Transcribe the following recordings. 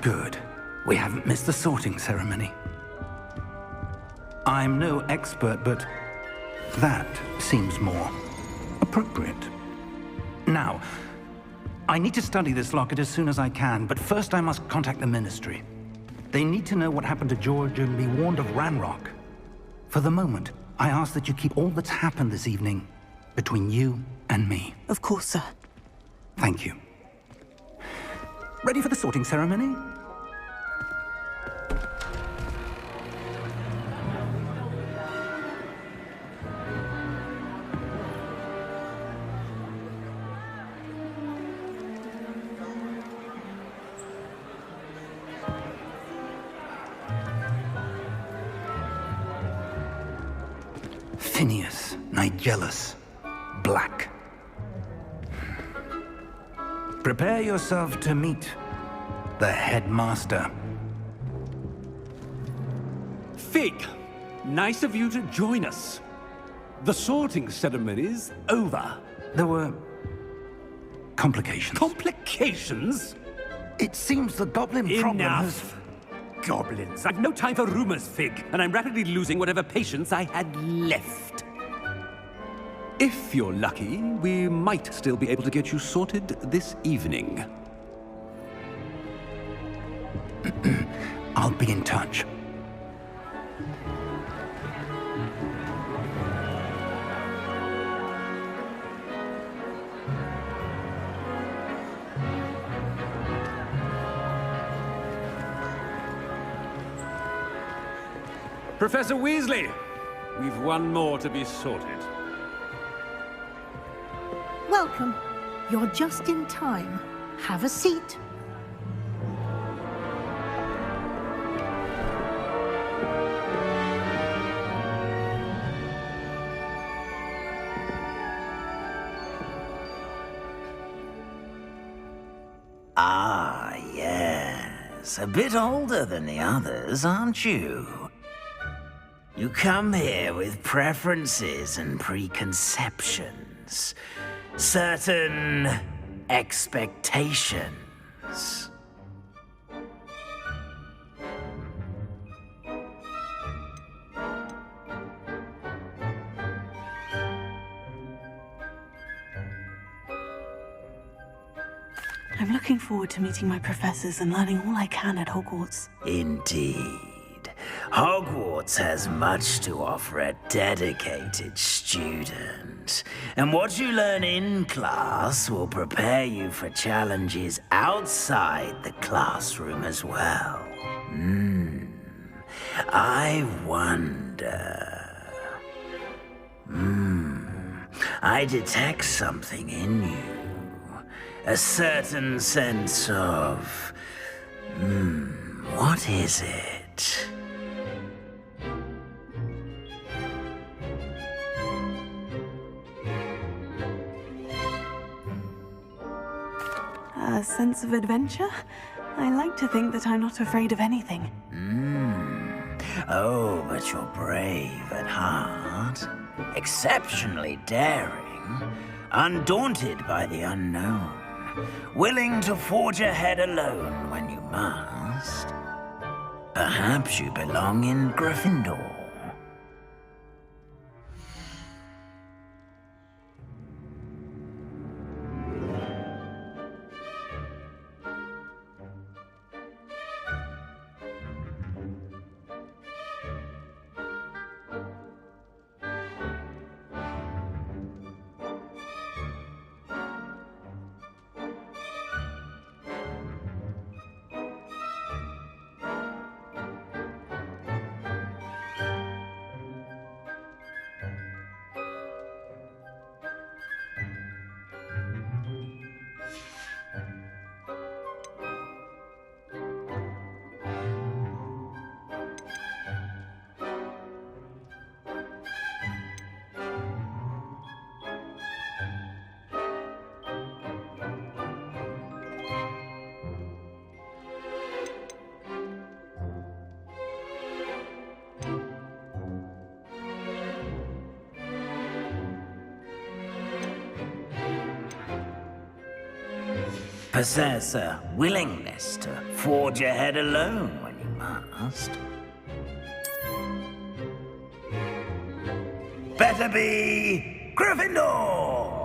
Good. We haven't missed the sorting ceremony. I'm no expert, but that seems more appropriate. Now, I need to study this locket as soon as I can, but first I must contact the Ministry. They need to know what happened to George and be warned of Ranrock. For the moment, I ask that you keep all that's happened this evening between you and me. Of course, sir. Thank you. Ready for the sorting ceremony? Phineas, Nigellus, Black. Prepare yourself to meet the headmaster. Fig, nice of you to join us. The sorting ceremony's over. There were complications. Complications? It seems the goblin problem has... Enough! Goblins. I've no time for rumors, Fig, and I'm rapidly losing whatever patience I had left. If you're lucky, we might still be able to get you sorted this evening. I'll be in touch. Professor Weasley, we've one more to be sorted. Welcome. You're just in time. Have a seat. Ah, yes. A bit older than the others, aren't you? You come here with preferences and preconceptions. Certain expectations. I'm looking forward to meeting my professors and learning all I can at Hogwarts. Indeed. Hogwarts has much to offer a dedicated student. And what you learn in class will prepare you for challenges outside the classroom as well. I wonder... I detect something in you. A certain sense of... what is it? A sense of adventure? I like to think that I'm not afraid of anything. Oh, but you're brave at heart. Exceptionally daring. Undaunted by the unknown. Willing to forge ahead alone when you must. Perhaps you belong in Gryffindor. possess a willingness to forge ahead alone when you must. Better be Gryffindor!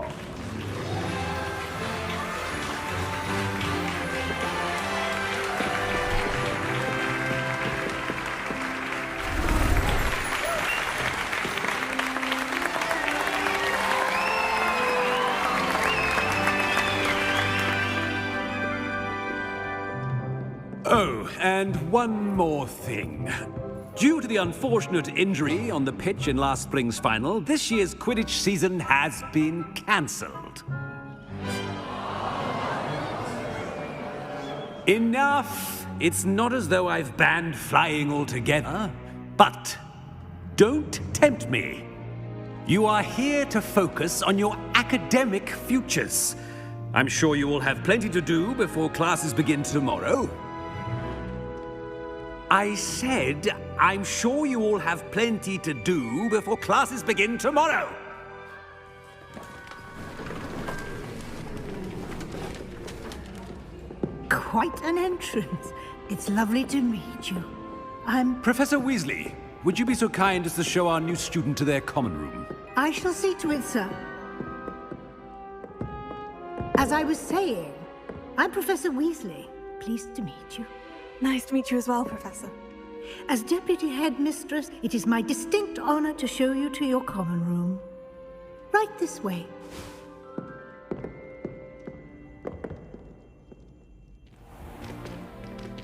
Oh, and one more thing. Due to the unfortunate injury on the pitch in last spring's final, this year's Quidditch season has been cancelled. Enough! It's not as though I've banned flying altogether, but don't tempt me. You are here to focus on your academic futures. I'm sure you will have plenty to do before classes begin tomorrow. I said, I'm sure you all have plenty to do before classes begin tomorrow. Quite an entrance. It's lovely to meet you. I'm... Professor Weasley, would you be so kind as to show our new student to their common room? I shall see to it, sir. As I was saying, I'm Professor Weasley. Pleased to meet you. Nice to meet you as well, Professor. As Deputy Headmistress, it is my distinct honor to show you to your common room. Right this way.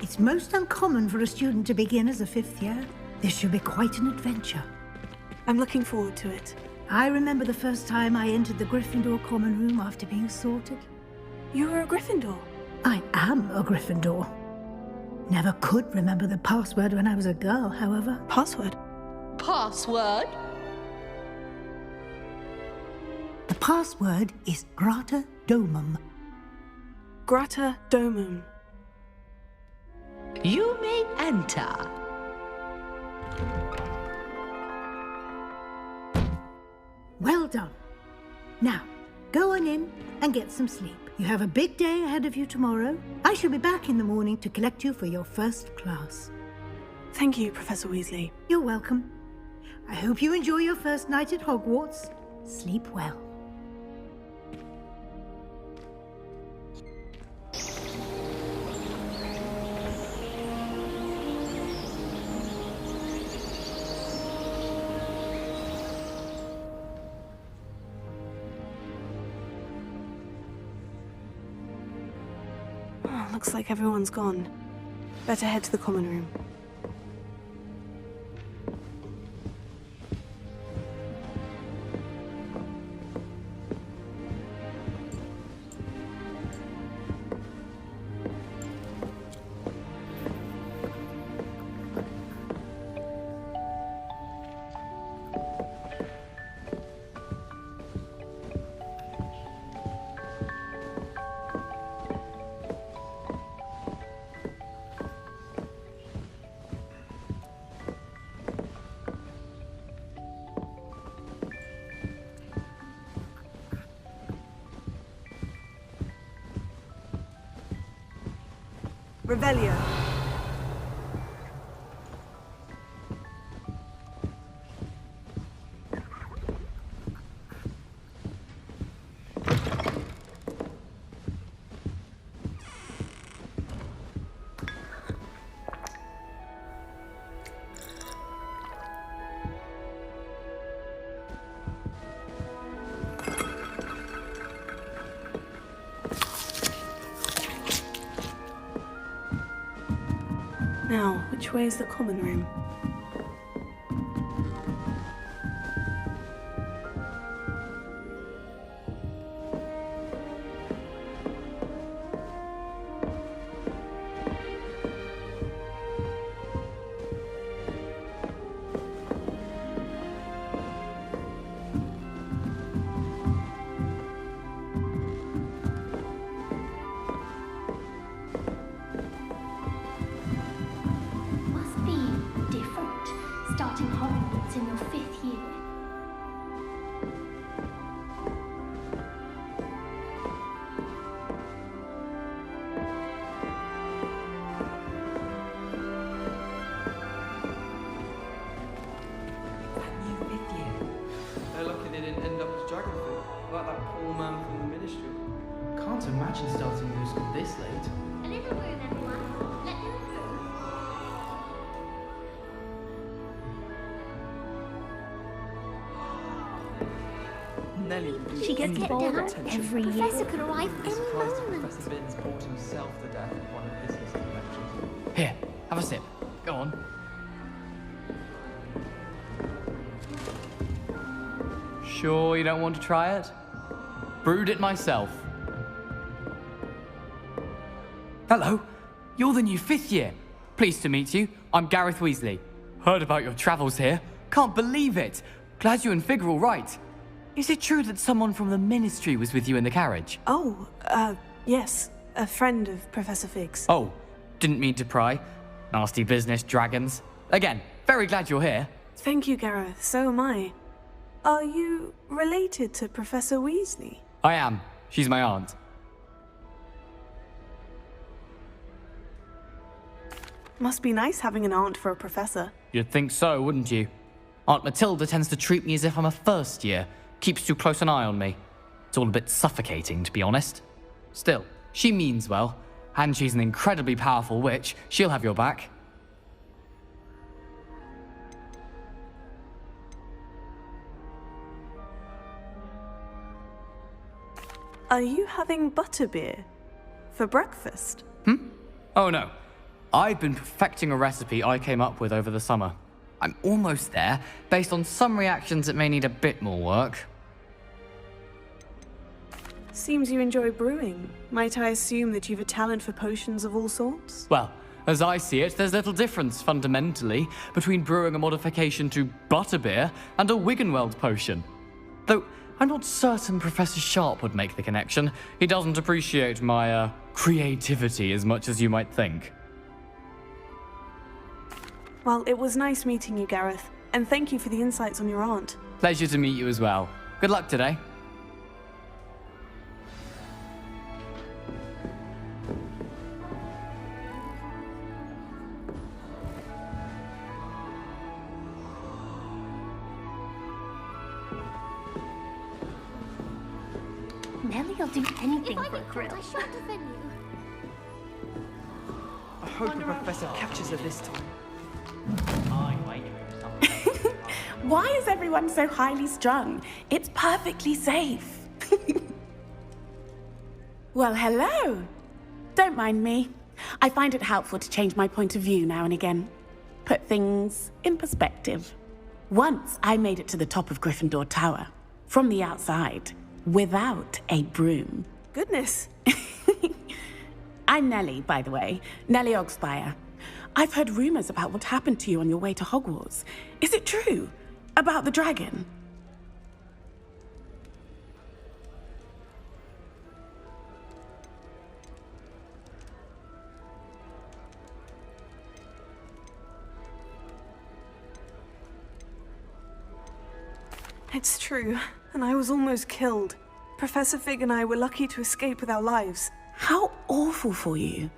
It's most uncommon for a student to begin as a fifth year. This should be quite an adventure. I'm looking forward to it. I remember the first time I entered the Gryffindor common room after being sorted. You were a Gryffindor? I am a Gryffindor. Never could remember the password when I was a girl, however. Password? Password? The password is Grata Domum. Grata Domum. You may enter. Well done. Now, go on in and get some sleep. You have a big day ahead of you tomorrow. I shall be back in the morning to collect you for your first class. Thank you, Professor Weasley. You're welcome. I hope you enjoy your first night at Hogwarts. Sleep well. Oh, looks like everyone's gone. Better head to the common room. Revelio. Now, which way is the common room? Starting Hogwarts in your 5th year. about that poor man from the ministry. Can't imagine starting new school this late. A little room, everyone. Let me through. Nelly would do She gets anything let for down attention. every year. Professor could arrive I'd be any surprised if moment. Professor Binns bored himself to death at one of his history lectures. Here, have a sip. Go on. Sure you don't want to try it? Brewed it myself. Hello, you're the new 5th year. Pleased to meet you. I'm Gareth Weasley. Heard about your travels here. Can't believe it. Glad you and Fig are all right. Is it true that someone from the Ministry was with you in the carriage? Oh, yes. A friend of Professor Fig's. Oh, didn't mean to pry. Nasty business, dragons. Again, very glad you're here. Thank you, Gareth. So am I. Are you related to Professor Weasley? I am. She's my aunt. Must be nice having an aunt for a professor. You'd think so, wouldn't you? Aunt Matilda tends to treat me as if I'm a first year. Keeps too close an eye on me. It's all a bit suffocating, to be honest. Still, she means well. And she's an incredibly powerful witch. She'll have your back. Are you having butterbeer for breakfast? Oh no. I've been perfecting a recipe I came up with over the summer. I'm almost there, based on some reactions that may need a bit more work. Seems you enjoy brewing. Might I assume that you've a talent for potions of all sorts? Well, as I see it, there's little difference, fundamentally, between brewing a modification to butterbeer and a Wiggenweld potion. Though, I'm not certain Professor Sharp would make the connection. He doesn't appreciate my, creativity as much as you might think. Well, it was nice meeting you, Gareth. And thank you for the insights on your aunt. Pleasure to meet you as well. Good luck today. Nelly, I'll do anything If I for a get thrill. caught, I shan't defend you. I hope the professor catches her this time. Why is everyone so highly strung? It's perfectly safe. Well, hello. Don't mind me. I find it helpful to change my point of view now and again. Put things in perspective. Once I made it to the top of Gryffindor Tower, from the outside, without a broom. Goodness. I'm Nellie, by the way. Nellie Ogspire. I've heard rumors about what happened to you on your way to Hogwarts. Is it true? About the dragon? It's true, and I was almost killed. Professor Fig and I were lucky to escape with our lives. How awful for you.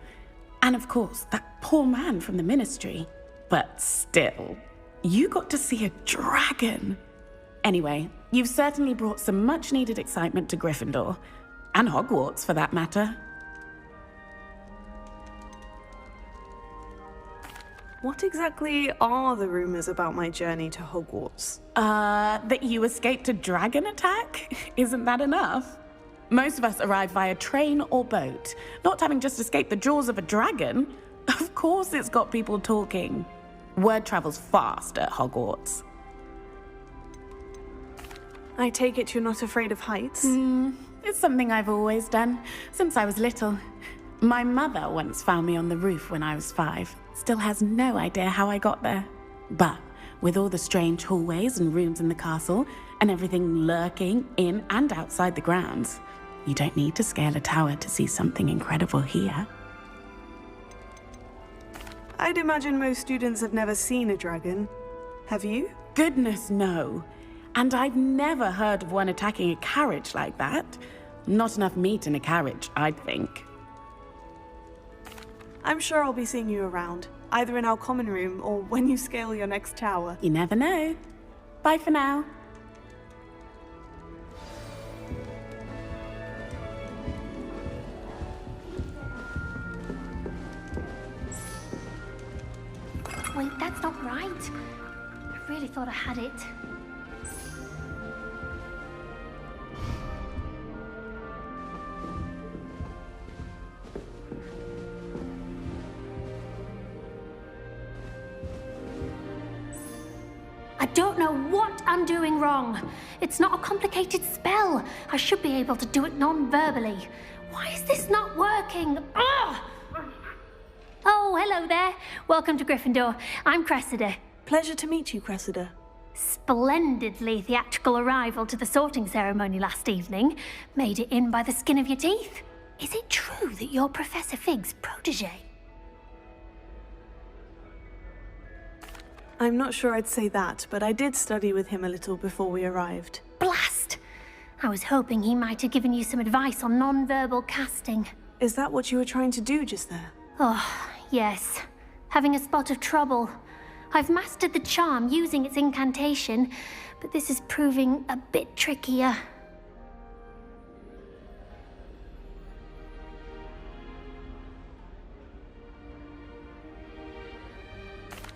And of course, that poor man from the Ministry. But still, you got to see a dragon. Anyway, you've certainly brought some much-needed excitement to Gryffindor. And Hogwarts, for that matter. What exactly are the rumors about my journey to Hogwarts? That you escaped a dragon attack? Isn't that enough? Most of us arrive via train or boat, not having just escaped the jaws of a dragon. Of course it's got people talking. Word travels fast at Hogwarts. I take it you're not afraid of heights? It's something I've always done, since I was little. My mother once found me on the roof when I was 5. Still has no idea how I got there. But with all the strange hallways and rooms in the castle, and everything lurking in and outside the grounds, you don't need to scale a tower to see something incredible here. I'd imagine most students have never seen a dragon. Have you? Goodness, no. And I've never heard of one attacking a carriage like that. Not enough meat in a carriage, I'd think. I'm sure I'll be seeing you around, either in our common room or when you scale your next tower. You never know. Bye for now. right. I really thought I had it. I don't know what I'm doing wrong. It's not a complicated spell. I should be able to do it non-verbally. Why is this not working? Ugh! Oh, hello there. Welcome to Gryffindor. I'm Cressida. Pleasure to meet you, Cressida. Splendidly theatrical arrival to the sorting ceremony last evening. Made it in by the skin of your teeth. Is it true that you're Professor Fig's protege? I'm not sure I'd say that, but I did study with him a little before we arrived. Blast! I was hoping he might have given you some advice on non-verbal casting. Is that what you were trying to do just there? Oh, yes. Having a spot of trouble. I've mastered the charm using its incantation, but this is proving a bit trickier.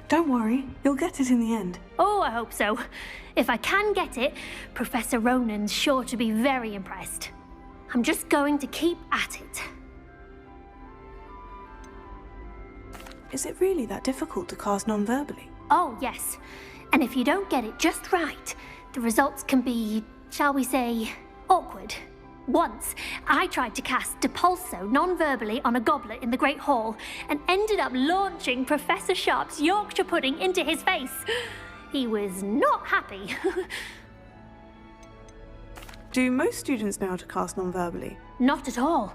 Don't worry, you'll get it in the end. Oh, I hope so. If I can get it, Professor Ronan's sure to be very impressed. I'm just going to keep at it. Is it really that difficult to cast non-verbally? Oh, yes. And if you don't get it just right, the results can be, shall we say, awkward. Once, I tried to cast Depulso non-verbally on a goblet in the Great Hall and ended up launching Professor Sharp's Yorkshire pudding into his face. He was not happy. Do most students know how to cast non-verbally? Not at all.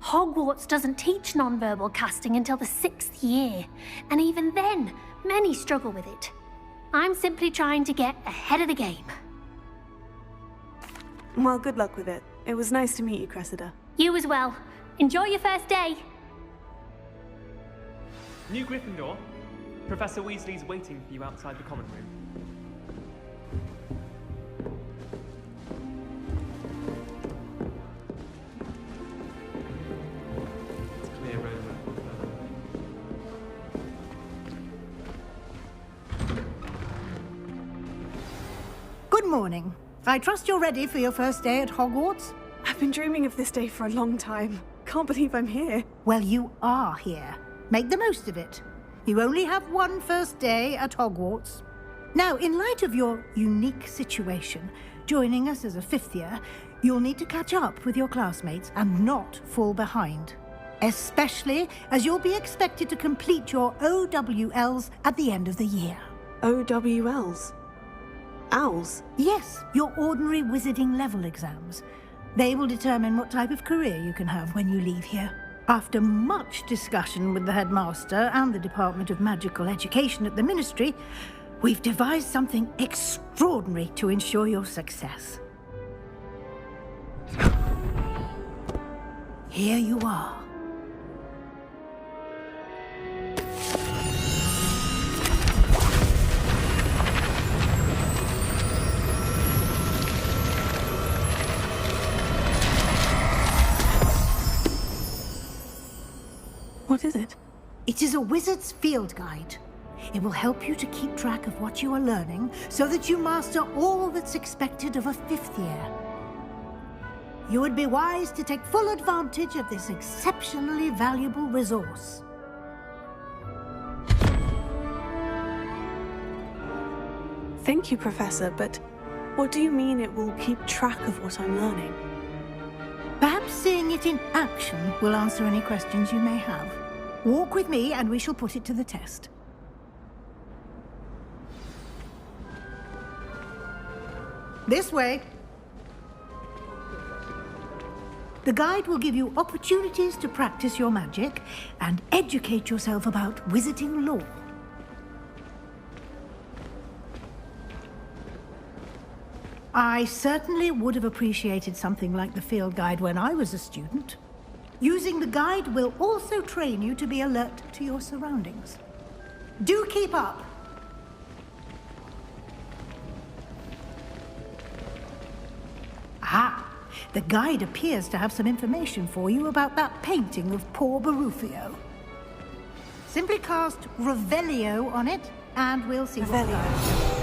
Hogwarts doesn't teach non-verbal casting until the 6th year, and even then, many struggle with it. I'm simply trying to get ahead of the game. Well, good luck with it. It was nice to meet you, Cressida. You as well. Enjoy your first day. New Gryffindor. Professor Weasley's waiting for you outside the common room. It's clear road. Good morning. I trust you're ready for your first day at Hogwarts? I've been dreaming of this day for a long time. Can't believe I'm here. Well, you are here. Make the most of it. You only have one first day at Hogwarts. Now, in light of your unique situation, joining us as a 5th year, you'll need to catch up with your classmates and not fall behind. Especially as you'll be expected to complete your OWLs at the end of the year. OWLs? Owls? Yes, your ordinary wizarding level exams. They will determine what type of career you can have when you leave here. After much discussion with the headmaster and the Department of Magical Education at the Ministry, we've devised something extraordinary to ensure your success. Here you are. What is it? It is a wizard's field guide. It will help you to keep track of what you are learning so that you master all that's expected of a 5th year. You would be wise to take full advantage of this exceptionally valuable resource. Thank you, Professor, but what do you mean it will keep track of what I'm learning? Perhaps seeing it in action will answer any questions you may have. Walk with me and we shall put it to the test. This way. The guide will give you opportunities to practice your magic and educate yourself about wizarding lore. I certainly would have appreciated something like the field guide when I was a student. Using the guide will also train you to be alert to your surroundings. Do keep up! Ah, the guide appears to have some information for you about that painting of poor Barufio. Simply cast Revelio on it, and we'll see what Revelio. happens.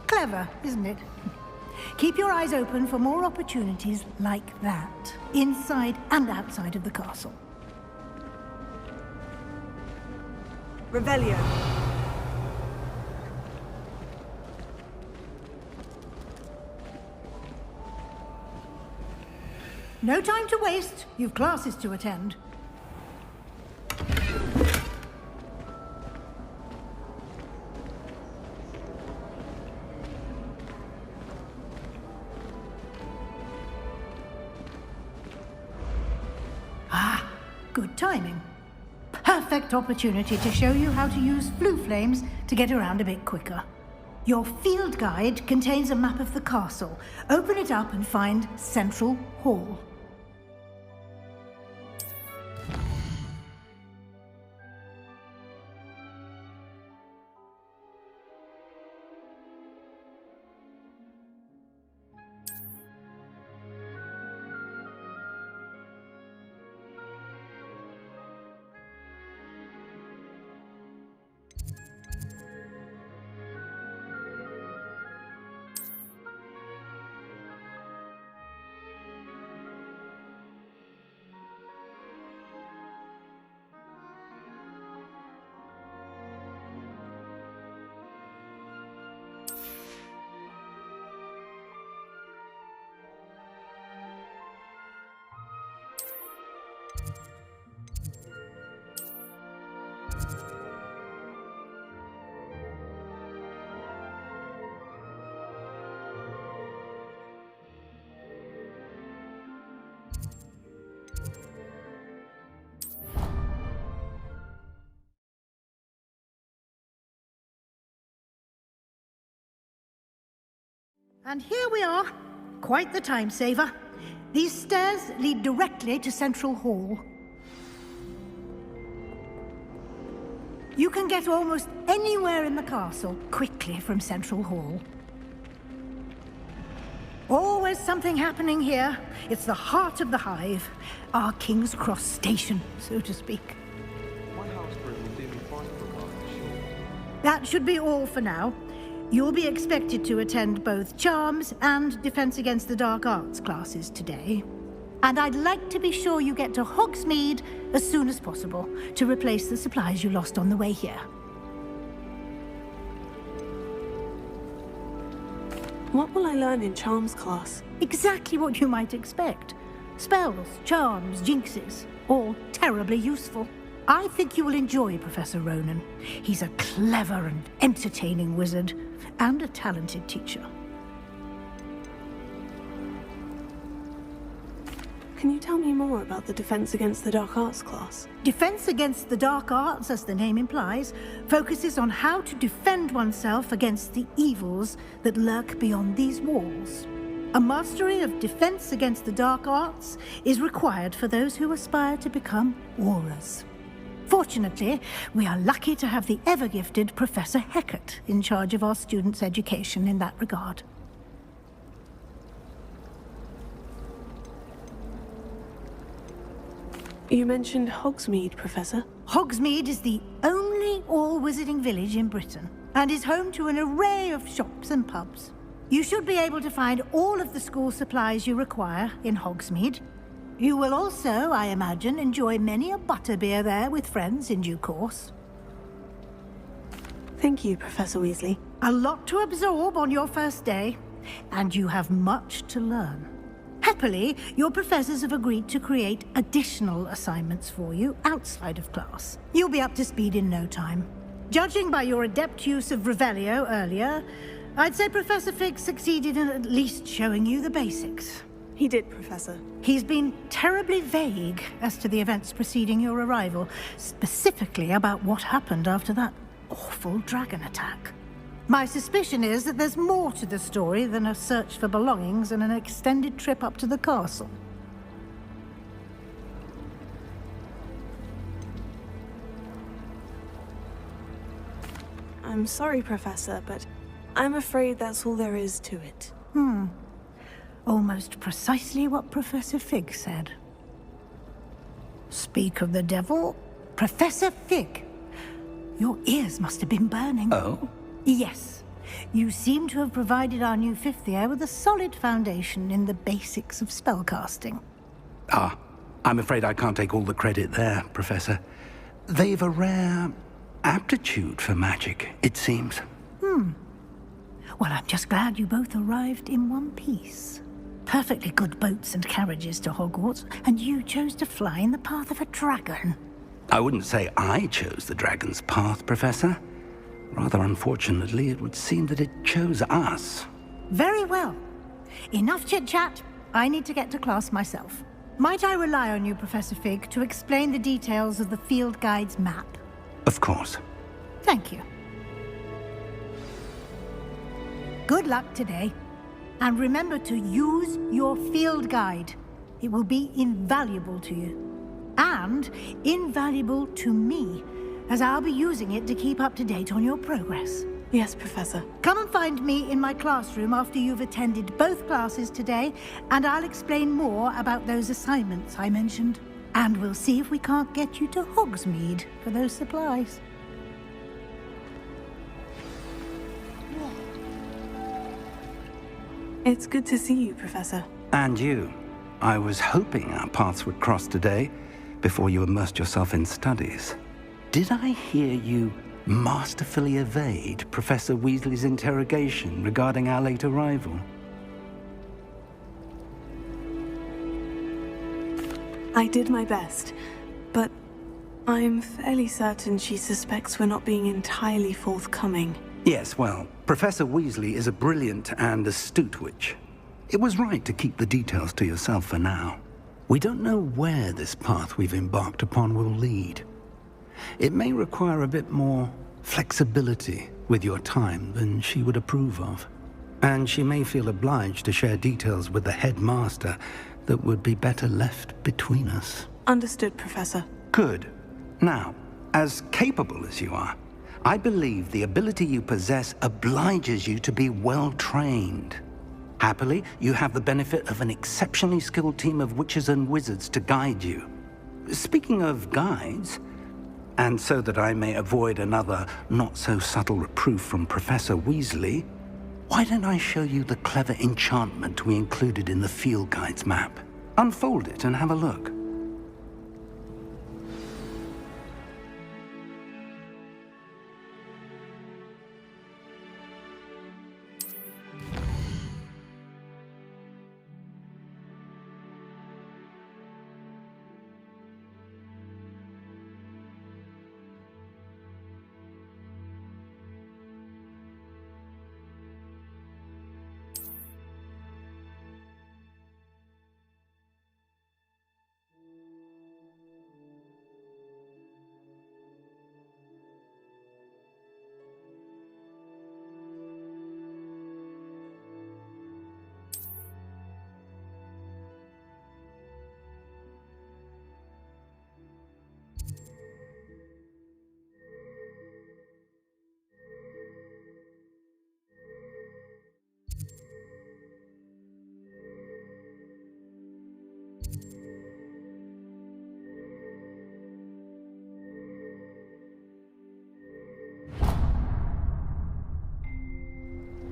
Clever, isn't it? Keep your eyes open for more opportunities like that, inside and outside of the castle. Revelio. No time to waste. You've classes to attend. Good timing. Perfect opportunity to show you how to use flue flames to get around a bit quicker. Your field guide contains a map of the castle. Open it up and find Central Hall. And here we are. Quite the time saver. These stairs lead directly to Central Hall. You can get almost anywhere in the castle quickly from Central Hall. Always something happening here. It's the heart of the hive. Our King's Cross station, so to speak. That should be all for now. You'll be expected to attend both Charms and Defense Against the Dark Arts classes today. And I'd like to be sure you get to Hogsmeade as soon as possible to replace the supplies you lost on the way here. What will I learn in Charms class? Exactly what you might expect. Spells, charms, jinxes, all terribly useful. I think you will enjoy Professor Ronan. He's a clever and entertaining wizard, and a talented teacher. Can you tell me more about the Defense Against the Dark Arts class? Defense Against the Dark Arts, as the name implies, focuses on how to defend oneself against the evils that lurk beyond these walls. A mastery of Defense Against the Dark Arts is required for those who aspire to become Aurors. Fortunately, we are lucky to have the ever-gifted Professor Hecat in charge of our students' education in that regard. You mentioned Hogsmeade, Professor. Hogsmeade is the only all-wizarding village in Britain, and is home to an array of shops and pubs. You should be able to find all of the school supplies you require in Hogsmeade. You will also, I imagine, enjoy many a butterbeer there with friends in due course. Thank you, Professor Weasley. A lot to absorb on your first day, and you have much to learn. Happily, your professors have agreed to create additional assignments for you outside of class. You'll be up to speed in no time. Judging by your adept use of Revelio earlier, I'd say Professor Fig succeeded in at least showing you the basics. He did, Professor. He's been terribly vague as to the events preceding your arrival, specifically about what happened after that awful dragon attack. My suspicion is that there's more to the story than a search for belongings and an extended trip up to the castle. I'm sorry, Professor, but I'm afraid that's all there is to it. Almost precisely what Professor Fig said. Speak of the devil, Professor Fig. Your ears must have been burning. Oh? Yes. You seem to have provided our new fifth year with a solid foundation in the basics of spellcasting. Ah, I'm afraid I can't take all the credit there, Professor. They've a rare aptitude for magic, it seems. Well, I'm just glad you both arrived in one piece. Perfectly good boats and carriages to Hogwarts, and you chose to fly in the path of a dragon. I wouldn't say I chose the dragon's path, Professor. Rather unfortunately, it would seem that it chose us. Very well. Enough chit-chat. I need to get to class myself. Might I rely on you, Professor Fig, to explain the details of the field guide's map? Of course. Thank you. Good luck today. And remember to use your field guide. It will be invaluable to you. And invaluable to me, as I'll be using it to keep up to date on your progress. Yes, Professor. Come and find me in my classroom after you've attended both classes today, and I'll explain more about those assignments I mentioned. And we'll see if we can't get you to Hogsmeade for those supplies. It's good to see you, Professor. And you. I was hoping our paths would cross today, before you immersed yourself in studies. Did I hear you masterfully evade Professor Weasley's interrogation regarding our late arrival? I did my best, but I'm fairly certain she suspects we're not being entirely forthcoming. Yes, well, Professor Weasley is a brilliant and astute witch. It was right to keep the details to yourself for now. We don't know where this path we've embarked upon will lead. It may require a bit more flexibility with your time than she would approve of. And she may feel obliged to share details with the headmaster that would be better left between us. Understood, Professor. Good. Now, as capable as you are, I believe the ability you possess obliges you to be well-trained. Happily, you have the benefit of an exceptionally skilled team of witches and wizards to guide you. Speaking of guides, and so that I may avoid another not-so-subtle reproof from Professor Weasley, why don't I show you the clever enchantment we included in the field guide's map? Unfold it and have a look.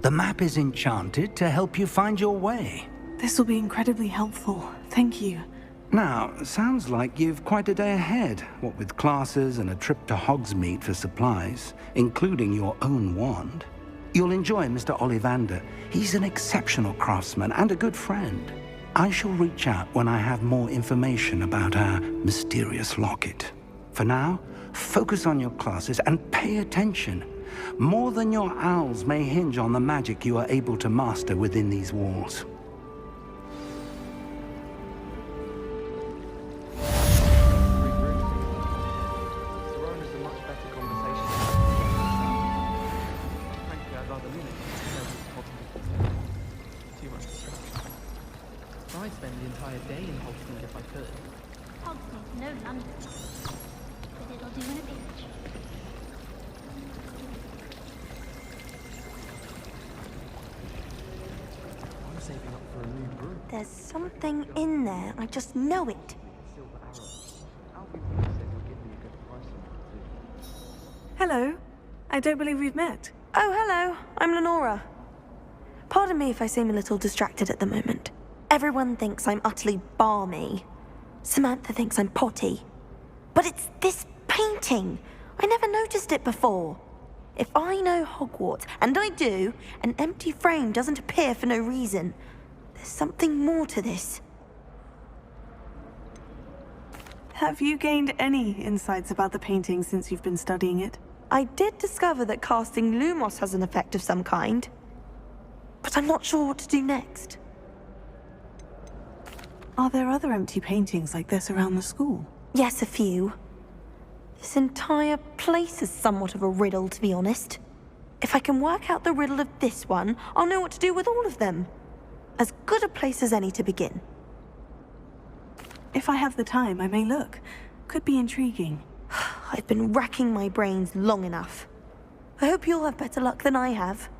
The map is enchanted to help you find your way. This will be incredibly helpful. Thank you. Now, sounds like you've quite a day ahead, what with classes and a trip to Hogsmeade for supplies, including your own wand. You'll enjoy Mr. Ollivander. He's an exceptional craftsman and a good friend. I shall reach out when I have more information about our mysterious locket. For now, focus on your classes and pay attention. More than your owls may hinge on the magic you are able to master within these walls. I'd spend the entire day in Hogsmeade if I could. Hogsmeade's no London, but it'll do in a pinch. I'm saving up for a new broom. There's something in there. I just know it. Silver arrow. Alfie said he'll give me a good price on that too. Hello. I don't believe we've met. Oh, hello. I'm Lenora. Pardon me if I seem a little distracted at the moment. Everyone thinks I'm utterly balmy. Samantha thinks I'm potty. But it's this painting. I never noticed it before. If I know Hogwarts, and I do, an empty frame doesn't appear for no reason. There's something more to this. Have you gained any insights about the painting since you've been studying it? I did discover that casting Lumos has an effect of some kind. But I'm not sure what to do next. Are there other empty paintings like this around the school? Yes, a few. This entire place is somewhat of a riddle, to be honest. If I can work out the riddle of this one, I'll know what to do with all of them. As good a place as any to begin. If I have the time, I may look. Could be intriguing. I've been racking my brains long enough. I hope you'll have better luck than I have.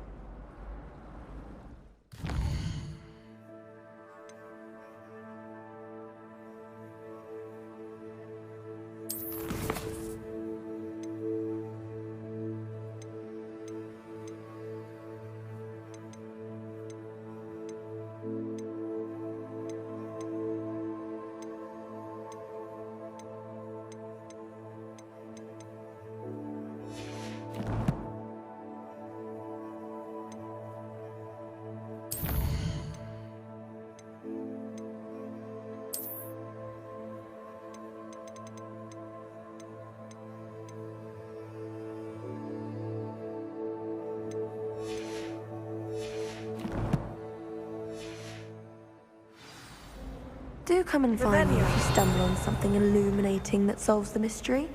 Do come and find me if you stumble on something illuminating that solves the mystery.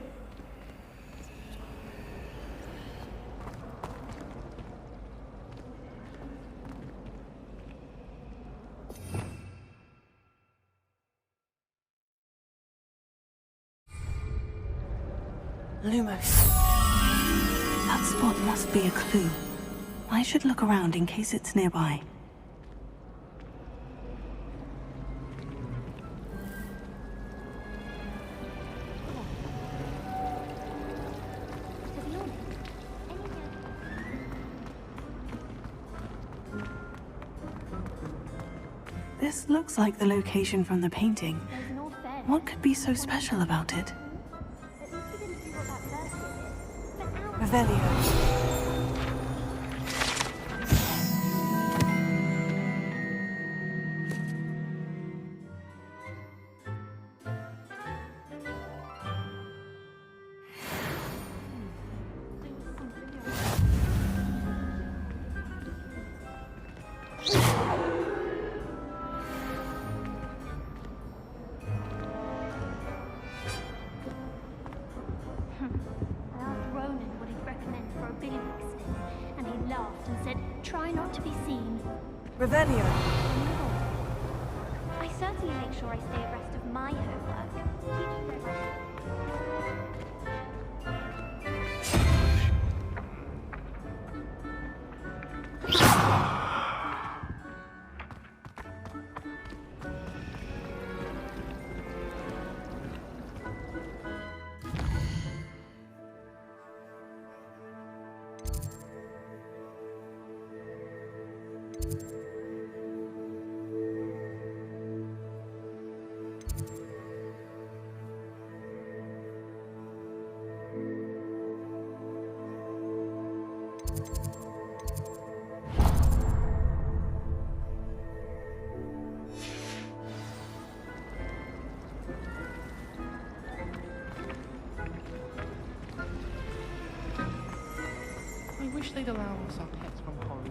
Lumos. That spot must be a clue. I should look around in case it's nearby. This looks like the location from the painting. What could be so special about it? Revelio. Revelio. I certainly make sure I stay abreast of my homework. I wish they'd allow us our pets from home.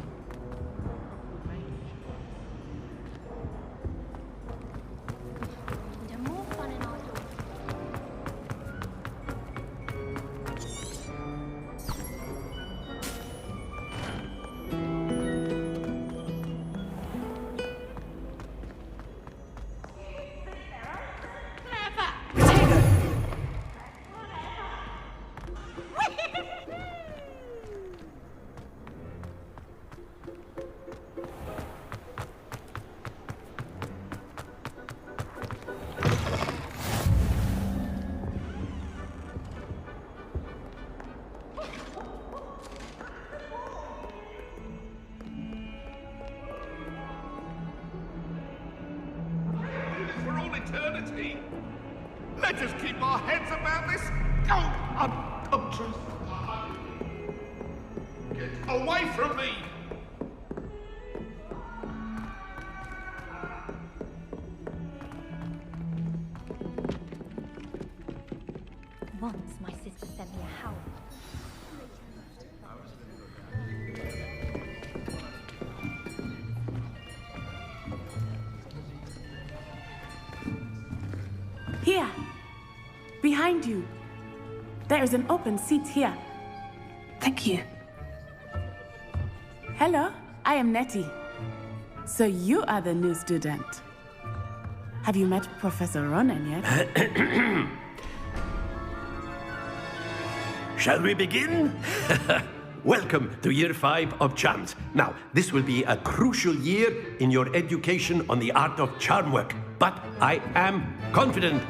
For all eternity. Let us keep our heads about this. Oh, obtuse. Get away from me! Once my sister sent me a howl. Here! Behind you! There is an open seat here. Thank you. Hello, I am Nettie. So you are the new student. Have you met Professor Ronan yet? Shall we begin? Welcome to Year 5 of Charms. Now, this will be a crucial year in your education on the art of charm work. But I am confident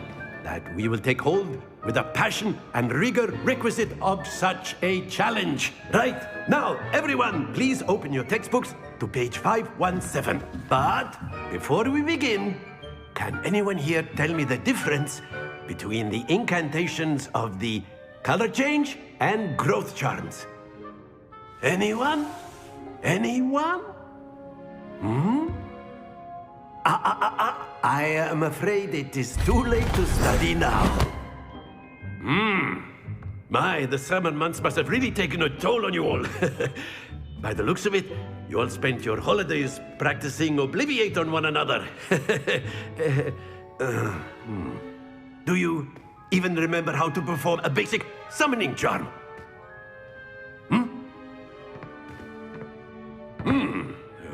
that we will take hold with the passion and rigor requisite of such a challenge. Right, now, everyone, please open your textbooks to page 517. But before we begin, can anyone here tell me the difference between the incantations of the color change and growth charms? Anyone? Anyone? I am afraid it is too late to study now. My, the summer months must have really taken a toll on you all. By the looks of it, you all spent your holidays practicing Obliviate on one another. Do you even remember how to perform a basic summoning charm?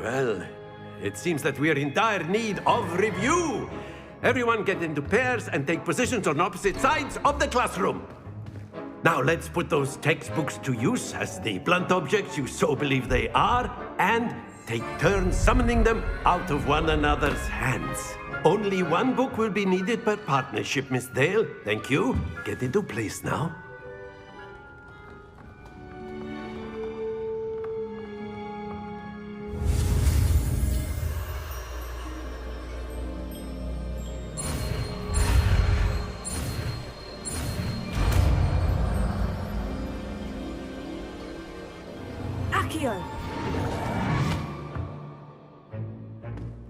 Well, it seems that we are in dire need of review. Everyone get into pairs and take positions on opposite sides of the classroom. Now let's put those textbooks to use as the blunt objects you so believe they are, and take turns summoning them out of one another's hands. Only one book will be needed per partnership, Miss Dale. Thank you. Get into place now. Akio!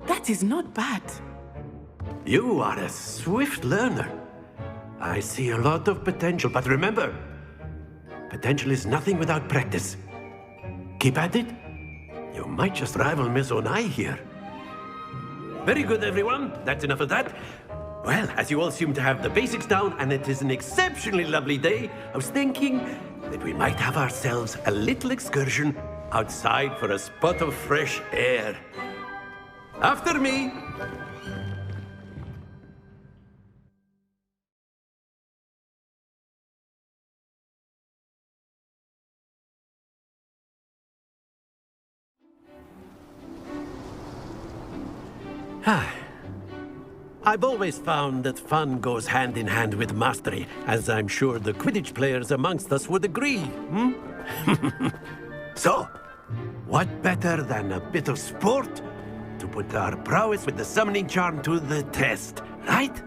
That is not bad. You are a swift learner. I see a lot of potential, but remember, potential is nothing without practice. Keep at it. You might just rival Miss Onai here. Very good, everyone. That's enough of that. Well, as you all seem to have the basics down, and it is an exceptionally lovely day, I was thinking that we might have ourselves a little excursion outside for a spot of fresh air. After me. I've always found that fun goes hand in hand with mastery, as I'm sure the Quidditch players amongst us would agree, So, what better than a bit of sport to put our prowess with the summoning charm to the test, right?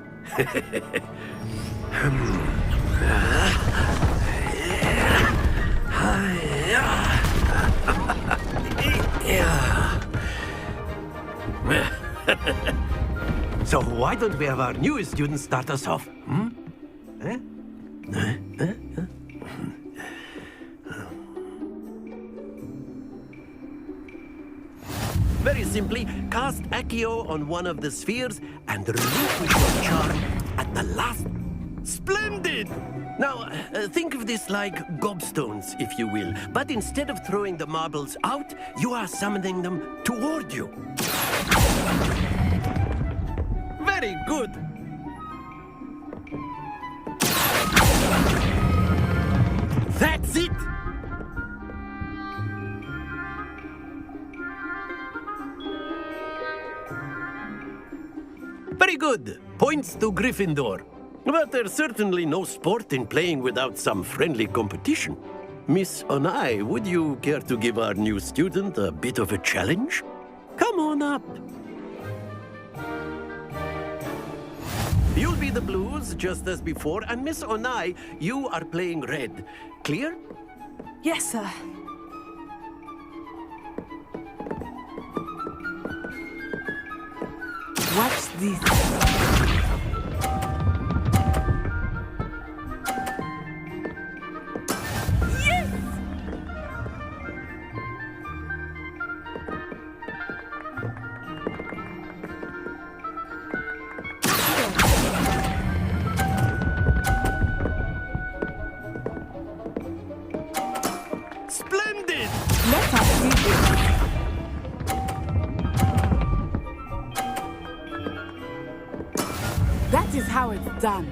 don't we have our newest student start us off? Eh? Very simply, cast Accio on one of the spheres and relinquish your charm at the last. Splendid! Now, think of this like gobstones, if you will. But instead of throwing the marbles out, you are summoning them toward you. Very good. That's it! Very good. Points to Gryffindor. But there's certainly no sport in playing without some friendly competition. Miss Onai, would you care to give our new student a bit of a challenge? Come on up. You'll be the blues, just as before, and Miss Onai, you are playing red. Clear? Yes, sir. Watch this. Splendid! Let us see this. That is how it's done.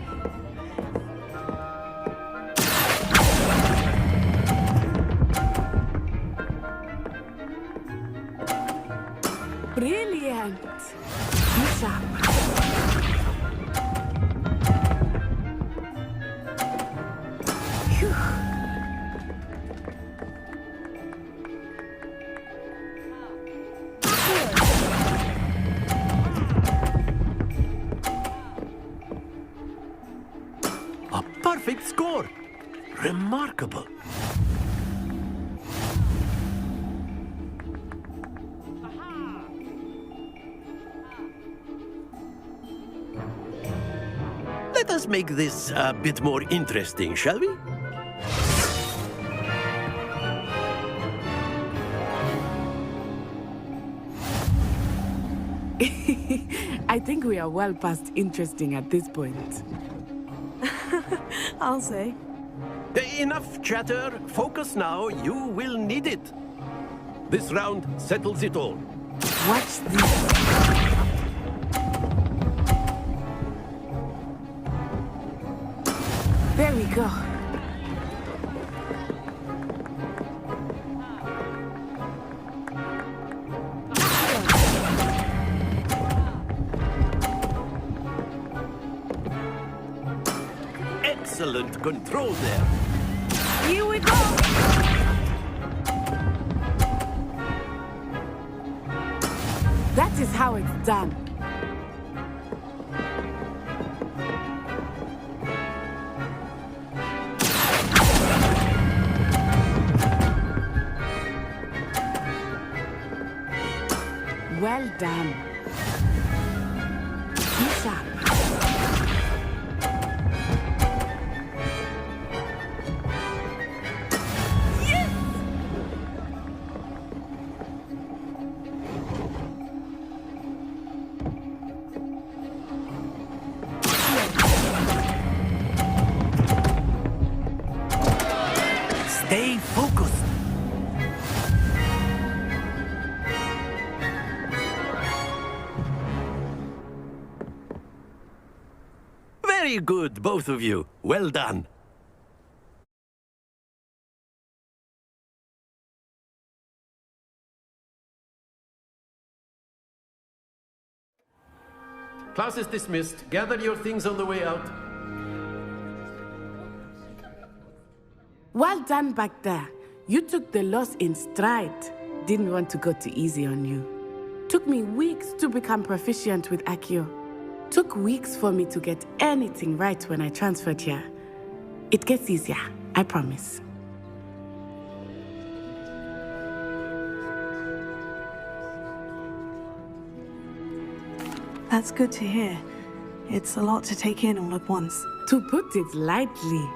Brilliant. Bishop. Phew. A perfect score. Remarkable. Let us make this a bit more interesting, shall we? I think we are well past interesting at this point. I'll say. Enough chatter. Focus now. You will need it. This round settles it all. Watch this. There we go. Excellent control there. Here we go! That is how it's done. Well done. Bishop. Stay focused. Very good, both of you. Well done. Class is dismissed. Gather your things on the way out. Well done back there. You took the loss in stride. Didn't want to go too easy on you. Took me weeks to become proficient with Accio. Took weeks for me to get anything right when I transferred here. It gets easier, I promise. That's good to hear. It's a lot to take in all at once. To put it lightly,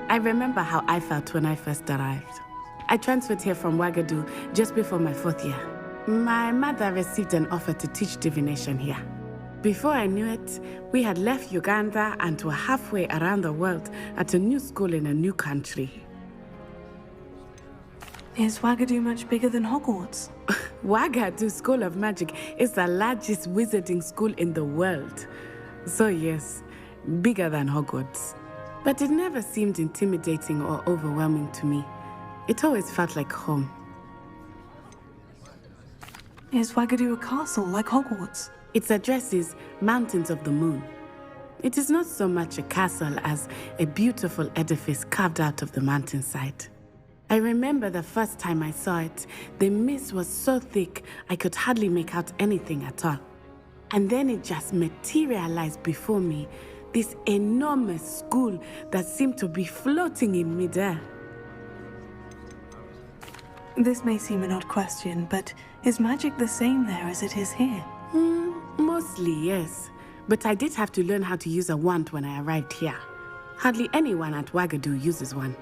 I remember how I felt when I first arrived. I transferred here from Wagadu just before my 4th year. My mother received an offer to teach divination here. Before I knew it, we had left Uganda and were halfway around the world at a new school in a new country. Is Wagadu much bigger than Hogwarts? Wagadu School of Magic is the largest wizarding school in the world. So yes, bigger than Hogwarts. But it never seemed intimidating or overwhelming to me. It always felt like home. Is Wagadu a castle like Hogwarts? Its address is Mountains of the Moon. It is not so much a castle as a beautiful edifice carved out of the mountainside. I remember the first time I saw it, the mist was so thick I could hardly make out anything at all. And then it just materialized before me, this enormous school that seemed to be floating in midair. This may seem an odd question, but is magic the same there as it is here? Mostly, yes. But I did have to learn how to use a wand when I arrived here. Hardly anyone at Wagadu uses one.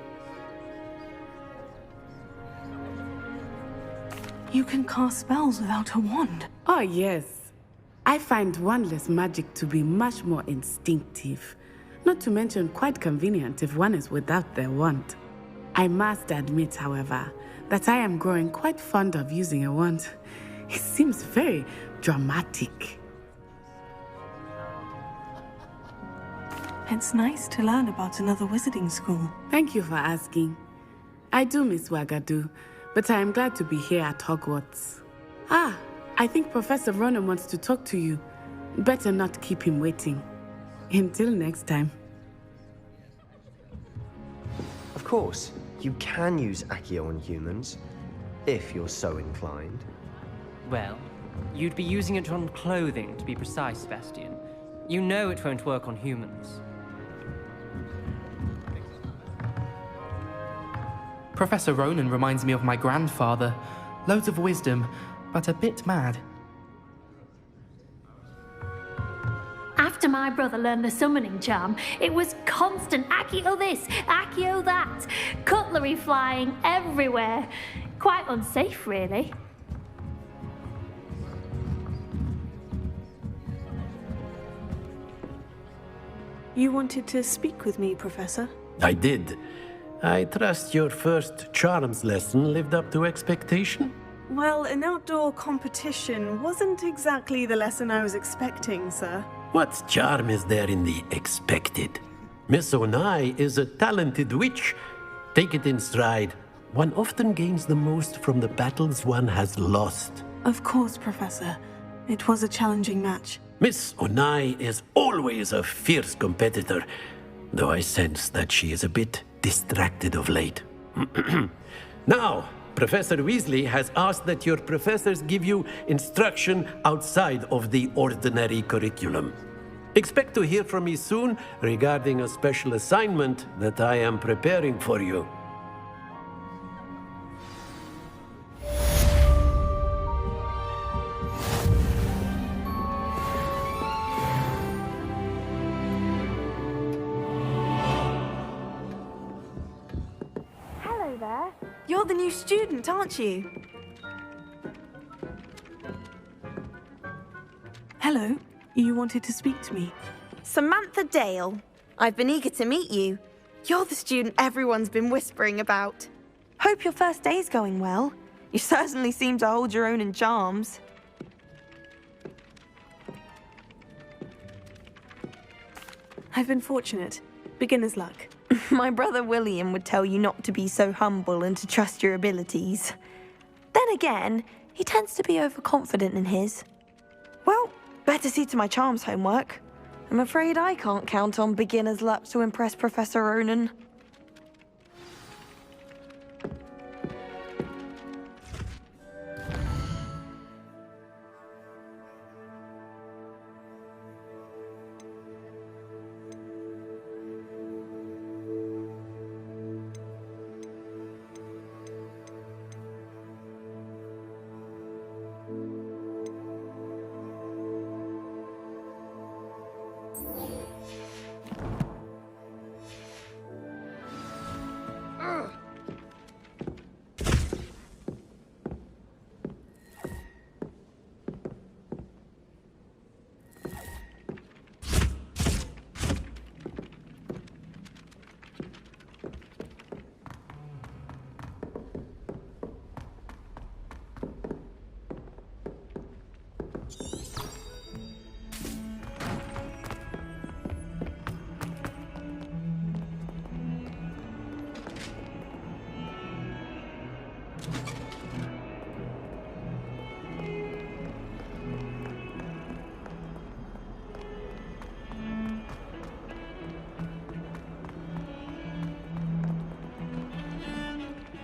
You can cast spells without a wand? Oh, yes. I find wandless magic to be much more instinctive. Not to mention quite convenient if one is without their wand. I must admit, however, that I am growing quite fond of using a wand. It seems very dramatic. It's nice to learn about another wizarding school. Thank you for asking. I do miss Wagadu, but I am glad to be here at Hogwarts. I think Professor Ronan wants to talk to you. Better not keep him waiting. Until next time. Of course, you can use Accio on humans, if you're so inclined. Well, you'd be using it on clothing, to be precise, Sebastian. You know it won't work on humans. Professor Ronan reminds me of my grandfather. Loads of wisdom, but a bit mad. After my brother learned the summoning charm, it was constant Accio this, Accio that. Cutlery flying everywhere. Quite unsafe, really. You wanted to speak with me, Professor? I did. I trust your first charms lesson lived up to expectation? Well, an outdoor competition wasn't exactly the lesson I was expecting, sir. What charm is there in the expected? Miss Onai is a talented witch. Take it in stride. One often gains the most from the battles one has lost. Of course, Professor. It was a challenging match. Miss Onai is always a fierce competitor, though I sense that she is a bit distracted of late. Now, Professor Weasley has asked that your professors give you instruction outside of the ordinary curriculum. Expect to hear from me soon regarding a special assignment that I am preparing for you. Hello there. You're the new student, aren't you? Hello. You wanted to speak to me. Samantha Dale. I've been eager to meet you. You're the student everyone's been whispering about. Hope your first day's going well. You certainly seem to hold your own in charms. I've been fortunate. Beginner's luck. My brother William would tell you not to be so humble and to trust your abilities. Then again, he tends to be overconfident in his. Well, better see to my charms homework. I'm afraid I can't count on beginner's luck to impress Professor Ronan.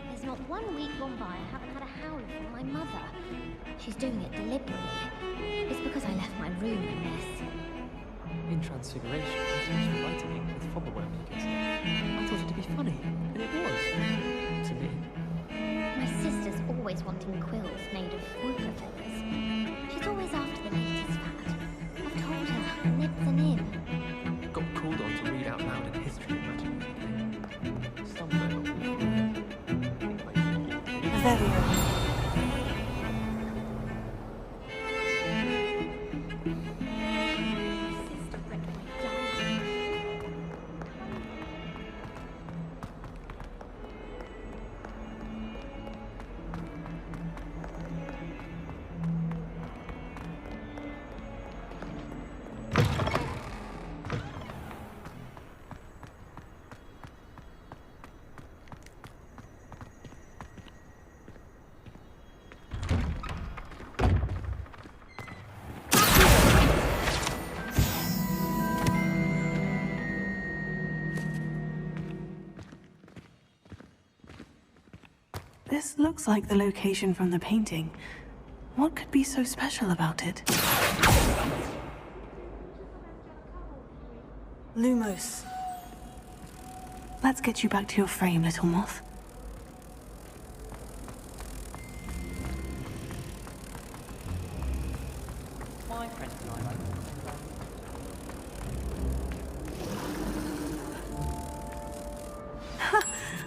There's not 1 week gone by I haven't had a howl from my mother. She's doing it deliberately. It's because I left my room a mess. In Transfiguration, I was writing ink with fobble workers. I thought it'd be funny, and it was. To me. My sister's always wanting quills made of whooper feathers. She's always after the latest fad. I've told her, nibs are nib. Got called on to read out loud in history of magic. Stumbled. Very well. This looks like the location from the painting. What could be so special about it? Lumos. Let's get you back to your frame, little moth. My friends and I like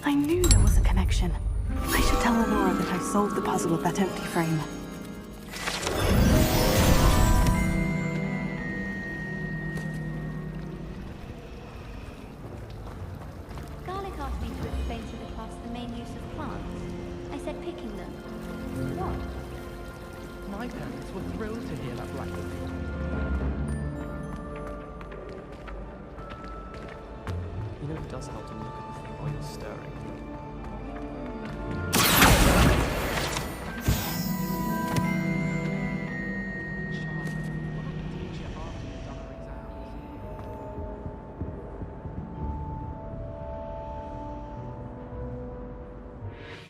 I knew there was a connection. I should tell Lenora that I've solved the puzzle of that empty frame. Garlic asked me to explain to the class the main use of plants. I said picking them. What? My parents were thrilled to hear that blackwood. You know it does help to look at the thing while you're stirring.